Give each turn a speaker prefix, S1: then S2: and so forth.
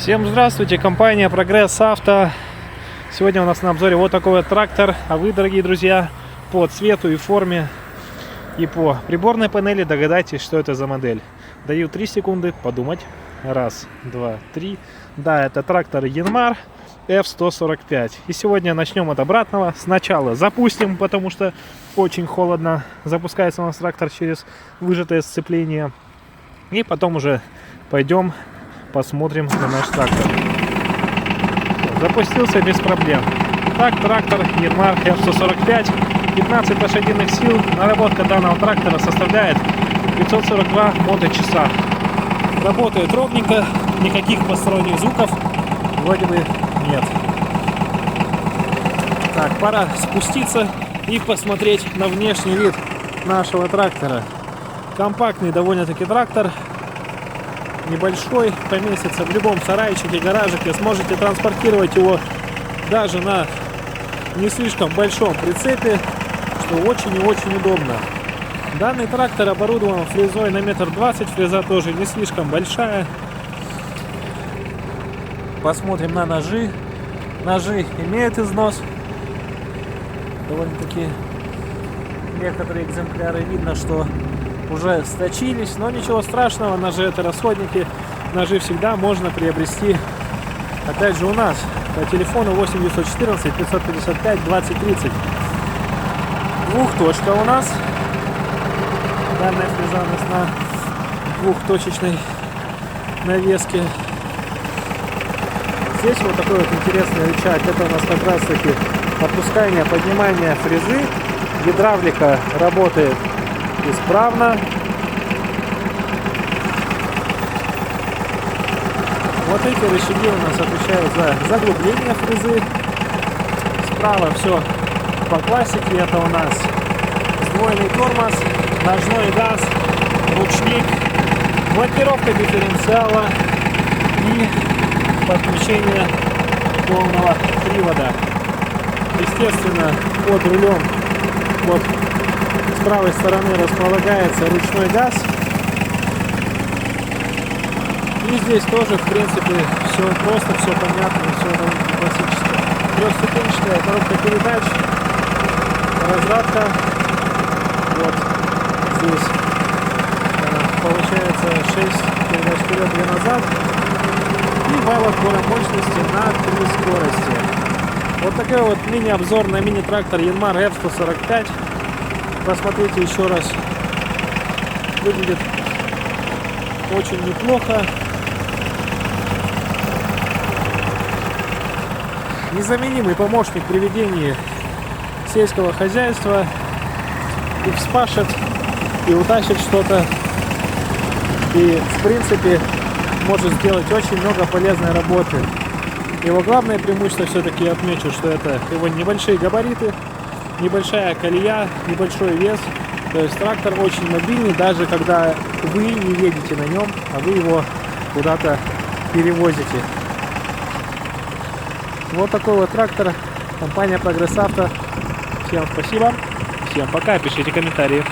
S1: Всем здравствуйте, компания Прогресс Авто. Сегодня у нас на обзоре вот такой вот трактор. А вы, дорогие друзья, по цвету и форме и по приборной панели догадайтесь, что это за модель. Даю 3 секунды подумать. Раз, два, три. Да, это трактор Yanmar F145. И сегодня начнем от обратного. Сначала запустим, потому что очень холодно. Запускается у нас трактор через выжатое сцепление. И потом уже пойдем посмотрим на наш трактор. Запустился без проблем. Итак, трактор Yanmar F145, 15 лошадиных сил. Наработка данного трактора составляет 542 моточаса. Работает ровненько, никаких посторонних звуков вроде бы нет. Так, пора спуститься и посмотреть на внешний вид нашего трактора. Компактный довольно-таки трактор. Небольшой, поместится в любом сарайчике, гаражике. Сможете транспортировать его даже на не слишком большом прицепе, что очень и очень удобно. Данный трактор оборудован фрезой на 1,20 м. Фреза тоже не слишком большая. Посмотрим на ножи. Ножи имеют износ. Довольно-таки некоторые экземпляры видно, что уже сточились, но ничего страшного, ножи это расходники, ножи всегда можно приобрести, опять же, у нас по телефону 8 914 555 20 30. Двухточка у нас, данная фреза у нас на двухточечной навеске. Здесь вот такой вот интересный рычаг, это у нас как раз таки опускание, поднимание фрезы, гидравлика работает исправно. Вот эти рычаги у нас отвечают за заглубление фрезы. Справа все по классике. Это у нас сдвоенный тормоз, ножной газ, ручник, блокировка дифференциала и подключение полного привода. Естественно, под рулем с правой стороны располагается ручной газ. И здесь тоже, в принципе, все просто, все понятно, все довольно классическое. Трехступенчатая коробка передач, разратка. Вот здесь получается 6 передач вперед, 2 назад. И вал отбора мощности на 3 скорости. Вот такой вот мини-обзор на мини-трактор Yanmar F145. Посмотрите еще раз. Выглядит очень неплохо. Незаменимый помощник при ведении сельского хозяйства. И вспашет, и утащит что-то. И в принципе может сделать очень много полезной работы. Его главное преимущество все-таки я отмечу, что это его небольшие габариты, небольшая колея, небольшой вес. То есть трактор очень мобильный, даже когда вы не едете на нем, а вы его куда-то перевозите. Вот такой вот трактор. Компания Прогресс Авто. Всем спасибо. Всем пока. Пишите комментарии.